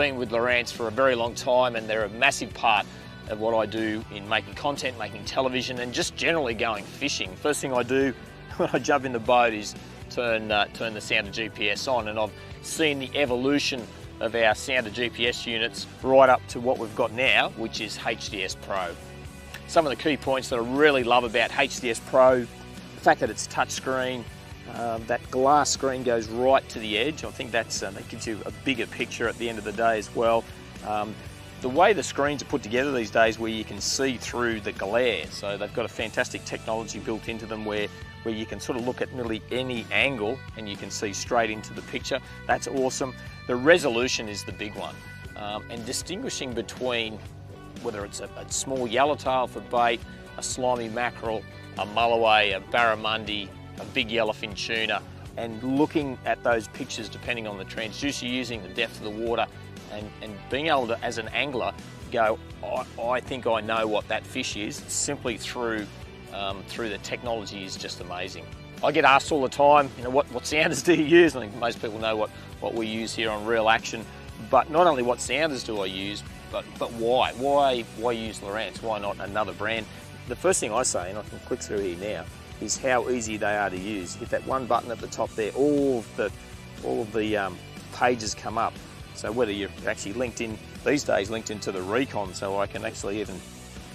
been with Lowrance for a very long time, and they're a massive part of what I do in making content, making television, and just generally going fishing. First thing I do when I jump in the boat is turn the Sounder GPS on, and I've seen the evolution of our Sounder GPS units right up to what we've got now, which is Hds Pro. Some of the key points that I really love about Hds Pro, the fact that it's touchscreen, that glass screen goes right to the edge. I think that gives you a bigger picture at the end of the day as well. The way the screens are put together these days, where you can see through the glare, so they've got a fantastic technology built into them where you can sort of look at nearly any angle and you can see straight into the picture. That's awesome. The resolution is the big one, and distinguishing between whether it's a small yellowtail for bait, a slimy mackerel, a mulloway, a barramundi, a big yellowfin tuna, and looking at those pictures depending on the transducer you're using, the depth of the water, and being able to, as an angler, go, I think I know what that fish is, simply through the technology is just amazing. I get asked all the time, you know, what sounders do you use? I think most people know what we use here on Real Action, but not only what sounders do I use, but why? Why use Lowrance? Why not another brand? The first thing I say, and I can click through here now, is how easy they are to use. Hit that one button at the top there, all of the pages come up. So whether you're actually linked in, these days linked into the Recon, so I can actually even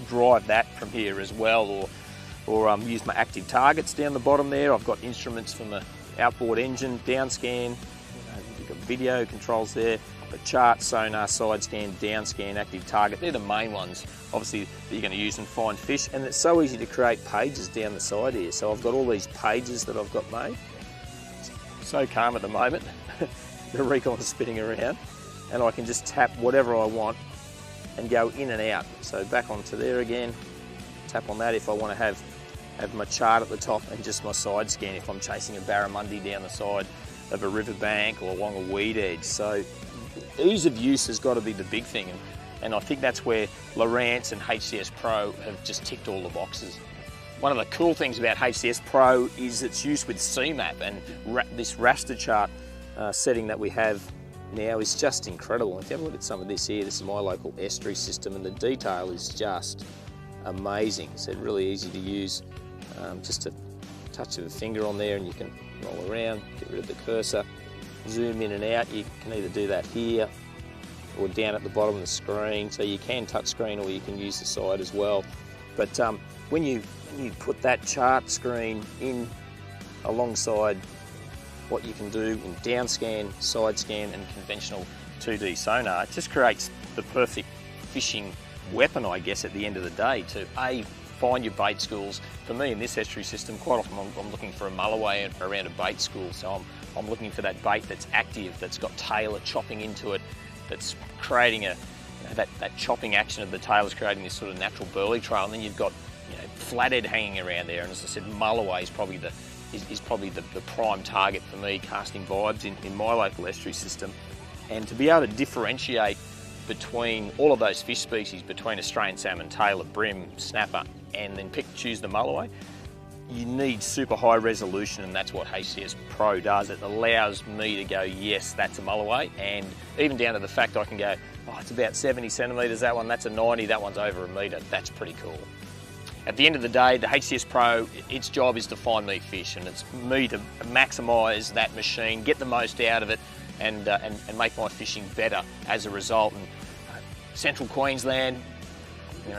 drive that from here as well, or use my active targets down the bottom there. I've got instruments from the outboard engine, down scan, you've got video controls there, the chart, sonar, side scan, down scan, active target. They're the main ones, obviously, that you're going to use and find fish. And it's so easy to create pages down the side here. So I've got all these pages that I've got made. So calm at the moment. The Recon's spinning around, and I can just tap whatever I want and go in and out. So back onto there again, tap on that if I want to have my chart at the top, and just my side scan if I'm chasing a barramundi down the side of a riverbank or along a weed edge. So ease of use has got to be the big thing, and I think that's where Lowrance and Hds Pro have just ticked all the boxes. One of the cool things about Hds Pro is its use with CMAP, and this raster chart setting that we have now is just incredible. If you have a look at some of this here, this is my local estuary system, and the detail is just amazing. So really easy to use, just a touch of a finger on there and you can roll around, get rid of the cursor, zoom in and out. You can either do that here or down at the bottom of the screen, so you can touch screen or you can use the side as well. But when you put that chart screen in alongside what you can do in down scan, side scan and conventional 2D sonar, it just creates the perfect fishing weapon, I guess, at the end of the day to find your bait schools. For me in this estuary system, quite often I'm looking for a mulloway around a bait school, so I'm looking for that bait that's active, that's got tailor chopping into it, that's creating that chopping action of the tail is creating this sort of natural burley trail, and then you've got flathead hanging around there, and as I said, mulloway is probably the prime target for me, casting vibes in my local estuary system. And to be able to differentiate between all of those fish species, between Australian salmon, tailor, brim, snapper, and then choose the mulloway, you need super high resolution, and that's what Hds Pro does. It allows me to go, yes, that's a mulloway, and even down to the fact I can go, oh, it's about 70 centimetres, that one, that's a 90, that one's over a metre. That's pretty cool. At the end of the day, the Hds Pro, its job is to find me fish, and it's me to maximise that machine, get the most out of it, and make my fishing better as a result. And Central Queensland,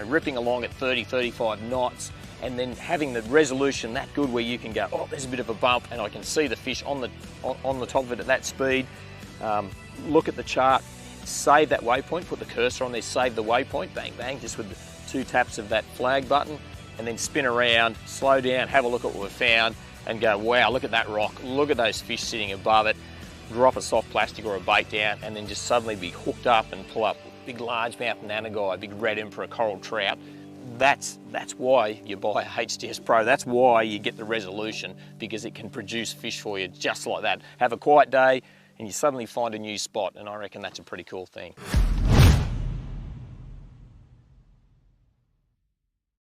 ripping along at 30, 35 knots, and then having the resolution that good where you can go, oh, there's a bit of a bump, and I can see the fish on the top of it at that speed. Look at the chart, save that waypoint, put the cursor on there, save the waypoint, bang, bang, just with the 2 taps of that flag button, and then spin around, slow down, have a look at what we've found, and go, wow, look at that rock, look at those fish sitting above it, drop a soft plastic or a bait down, and then just suddenly be hooked up and pull up big largemouth nanagai, big red emperor coral trout. That's why you buy a Hds Pro. That's why you get the resolution, because it can produce fish for you just like that. Have a quiet day and you suddenly find a new spot, and I reckon that's a pretty cool thing.